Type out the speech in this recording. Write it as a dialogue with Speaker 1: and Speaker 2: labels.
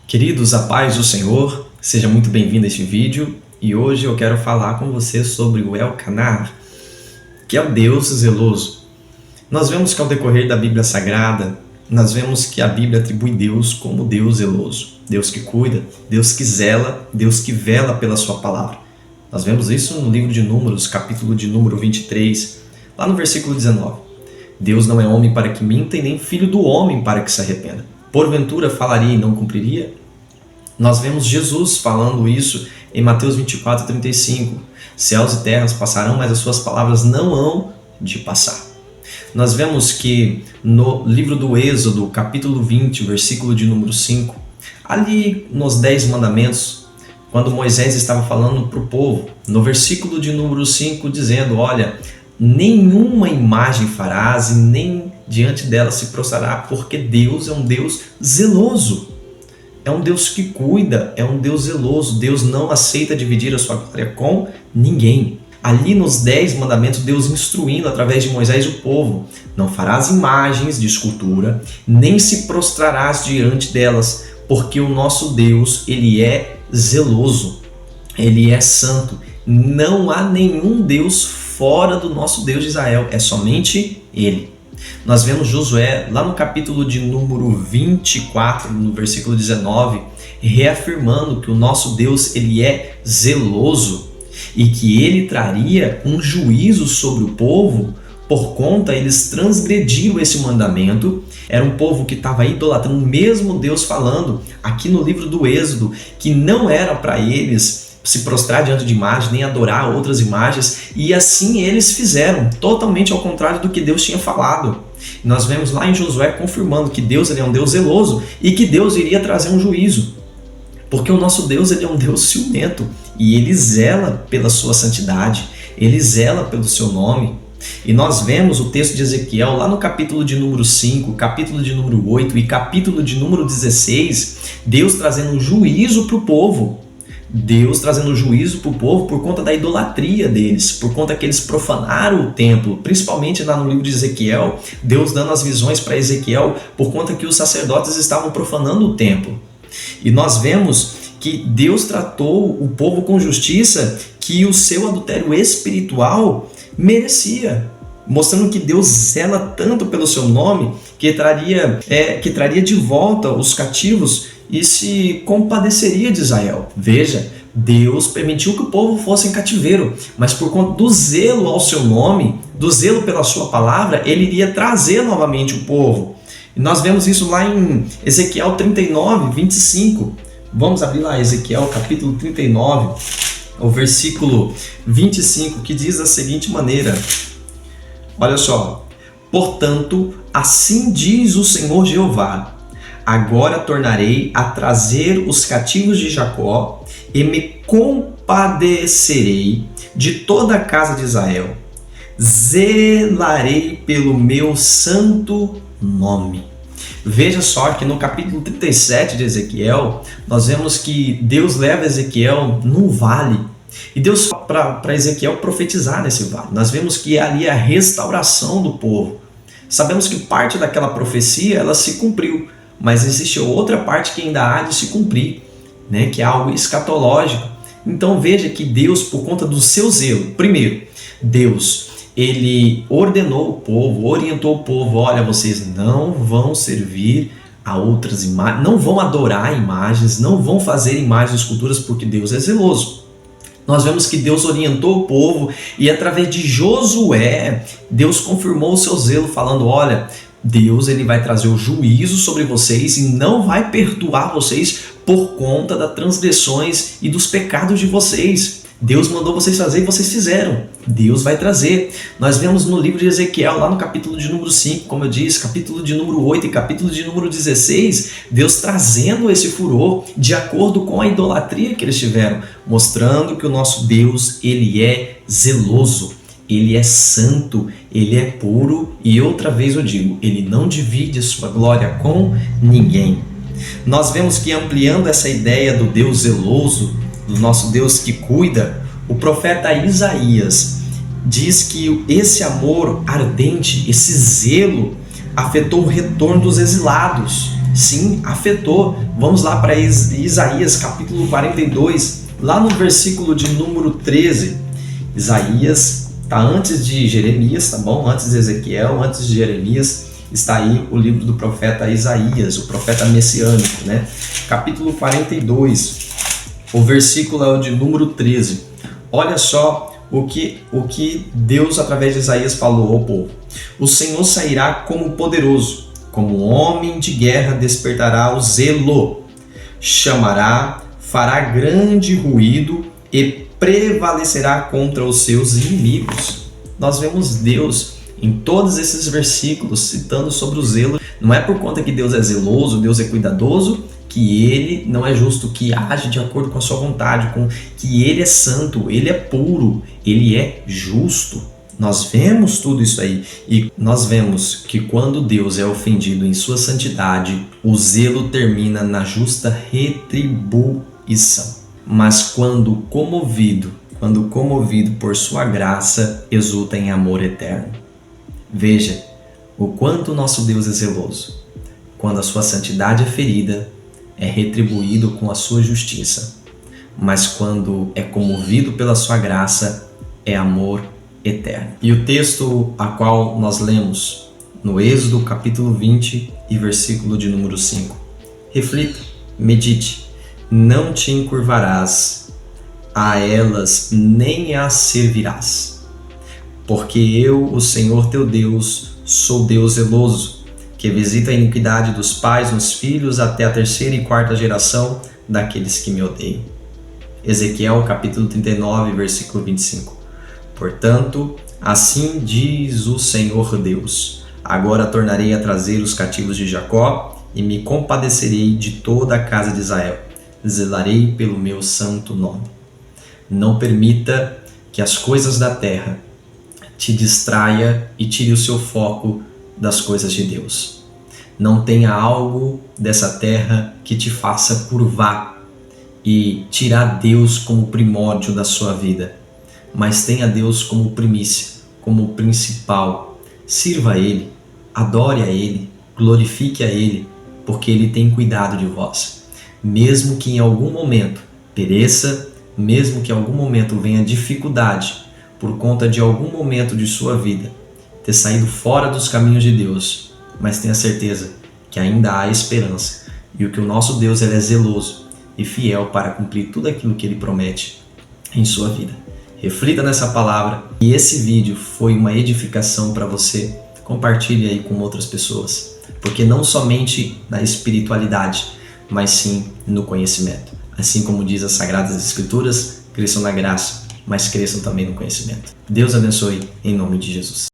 Speaker 1: Queridos, a paz do Senhor, seja muito bem-vindo a este vídeo e hoje eu quero falar com você sobre o Elcanar, que é o Deus zeloso. Nós vemos que ao decorrer da Bíblia Sagrada, nós vemos que a Bíblia atribui Deus como Deus zeloso, Deus que cuida, Deus que zela, Deus que vela pela sua palavra. Nós vemos isso no livro de Números, capítulo de número 23, lá no versículo 19. Deus não é homem para que minta e nem filho do homem para que se arrependa. Porventura falaria e não cumpriria? Nós vemos Jesus falando isso em Mateus 24:35. Céus e terras passarão, mas as suas palavras não hão de passar. Nós vemos que no livro do Êxodo, capítulo 20, versículo de número 5, ali nos 10 mandamentos, quando Moisés estava falando para o povo, no versículo de número 5, dizendo, olha, nenhuma imagem farás e nem diante dela se prostrará, porque Deus é um Deus zeloso. É um Deus que cuida, é um Deus zeloso. Deus não aceita dividir a sua glória com ninguém. Ali nos 10 mandamentos, Deus instruindo através de Moisés o povo, não farás imagens de escultura, nem se prostrarás diante delas, porque o nosso Deus, ele é zeloso, ele é santo. Não há nenhum Deus fora do nosso Deus de Israel, é somente ele. Nós vemos Josué lá no capítulo de número 24, no versículo 19, reafirmando que o nosso Deus ele é zeloso e que ele traria um juízo sobre o povo por conta eles transgrediram esse mandamento. Era um povo que estava idolatrando o mesmo Deus, falando aqui no livro do Êxodo que não era para eles se prostrar diante de imagens, nem adorar outras imagens, e assim eles fizeram, totalmente ao contrário do que Deus tinha falado. Nós vemos lá em Josué confirmando que Deus ele é um Deus zeloso e que Deus iria trazer um juízo, porque o nosso Deus ele é um Deus ciumento e ele zela pela sua santidade, ele zela pelo seu nome. E nós vemos o texto de Ezequiel lá no capítulo de número 5, capítulo de número 8 e capítulo de número 16, Deus trazendo um juízo para o povo. Deus trazendo juízo para o povo por conta da idolatria deles, por conta que eles profanaram o templo, principalmente lá no livro de Ezequiel, Deus dando as visões para Ezequiel por conta que os sacerdotes estavam profanando o templo. E nós vemos que Deus tratou o povo com justiça que o seu adultério espiritual merecia, mostrando que Deus zela tanto pelo seu nome que traria de volta os cativos e se compadeceria de Israel. Veja, Deus permitiu que o povo fosse em cativeiro, mas por conta do zelo ao seu nome, do zelo pela sua palavra, ele iria trazer novamente o povo. E nós vemos isso lá em Ezequiel 39, 25. Vamos abrir lá Ezequiel capítulo 39, o versículo 25, que diz da seguinte maneira. Olha só. Portanto, assim diz o Senhor Jeová, agora tornarei a trazer os cativos de Jacó e me compadecerei de toda a casa de Israel. Zelarei pelo meu santo nome. Veja só que no capítulo 37 de Ezequiel, nós vemos que Deus leva Ezequiel num vale. E Deus para Ezequiel profetizar nesse vale. Nós vemos que ali é a restauração do povo. Sabemos que parte daquela profecia ela se cumpriu, mas existe outra parte que ainda há de se cumprir, né? Que é algo escatológico. Então veja que Deus, por conta do seu zelo, primeiro, Deus, ele ordenou o povo, orientou o povo, olha, vocês não vão servir a outras imagens, não vão adorar imagens, não vão fazer imagens, esculturas, porque Deus é zeloso. Nós vemos que Deus orientou o povo e através de Josué, Deus confirmou o seu zelo, falando, olha, Deus ele vai trazer o juízo sobre vocês e não vai perdoar vocês por conta das transgressões e dos pecados de vocês. Deus mandou vocês fazer e vocês fizeram. Deus vai trazer. Nós vemos no livro de Ezequiel, lá no capítulo de número 5, como eu disse, capítulo de número 8 e capítulo de número 16, Deus trazendo esse furor de acordo com a idolatria que eles tiveram, mostrando que o nosso Deus, ele é zeloso. Ele é santo, ele é puro e outra vez eu digo, ele não divide a sua glória com ninguém. Nós vemos que ampliando essa ideia do Deus zeloso, do nosso Deus que cuida, o profeta Isaías diz que esse amor ardente, esse zelo afetou o retorno dos exilados. Sim, afetou. Vamos lá para Isaías capítulo 42, lá no versículo de número 13. Isaías está antes de Jeremias, tá bom? Antes de Ezequiel, antes de Jeremias, está aí o livro do profeta Isaías, o profeta messiânico, né? Capítulo 42, o versículo é o de número 13. Olha só o que Deus, através de Isaías, falou ao povo. O Senhor sairá como poderoso, como homem de guerra despertará o zelo, chamará, fará grande ruído e prevalecerá contra os seus inimigos. Nós vemos Deus em todos esses versículos citando sobre o zelo. Não é por conta que Deus é zeloso, Deus é cuidadoso, que Ele não é justo, que age de acordo com a sua vontade, que Ele é santo, Ele é puro, Ele é justo. Nós vemos tudo isso aí e nós vemos que quando Deus é ofendido em sua santidade, o zelo termina na justa retribuição. Mas quando comovido por sua graça, exulta em amor eterno. Veja o quanto nosso Deus é zeloso. Quando a sua santidade é ferida, é retribuído com a sua justiça. Mas quando é comovido pela sua graça, é amor eterno. E o texto a qual nós lemos no Êxodo capítulo 20 e versículo de número 5. Reflita, medite, não te encurvarás a elas nem as servirás. Porque eu, o Senhor teu Deus, sou Deus zeloso, que visita a iniquidade dos pais nos filhos até a 3ª e 4ª geração daqueles que me odeiam. Ezequiel capítulo 39, versículo 25. Portanto, assim diz o Senhor Deus: agora tornarei a trazer os cativos de Jacó e me compadecerei de toda a casa de Israel. Zelarei pelo meu santo nome. Não permita que as coisas da terra te distraia e tire o seu foco das coisas de Deus. Não tenha algo dessa terra que te faça curvar e tirar Deus como primórdio da sua vida, mas tenha Deus como primícia, como principal. Sirva a Ele, adore a Ele, glorifique a Ele, porque Ele tem cuidado de vós. Mesmo que em algum momento pereça, mesmo que em algum momento venha dificuldade, por conta de algum momento de sua vida ter saído fora dos caminhos de Deus, mas tenha certeza que ainda há esperança e o que o nosso Deus ele é zeloso e fiel para cumprir tudo aquilo que Ele promete em sua vida. Reflita nessa palavra e esse vídeo foi uma edificação para você. Compartilhe aí com outras pessoas, porque não somente na espiritualidade, mas sim no conhecimento. Assim como diz as Sagradas Escrituras, cresçam na graça, mas cresçam também no conhecimento. Deus abençoe, em nome de Jesus.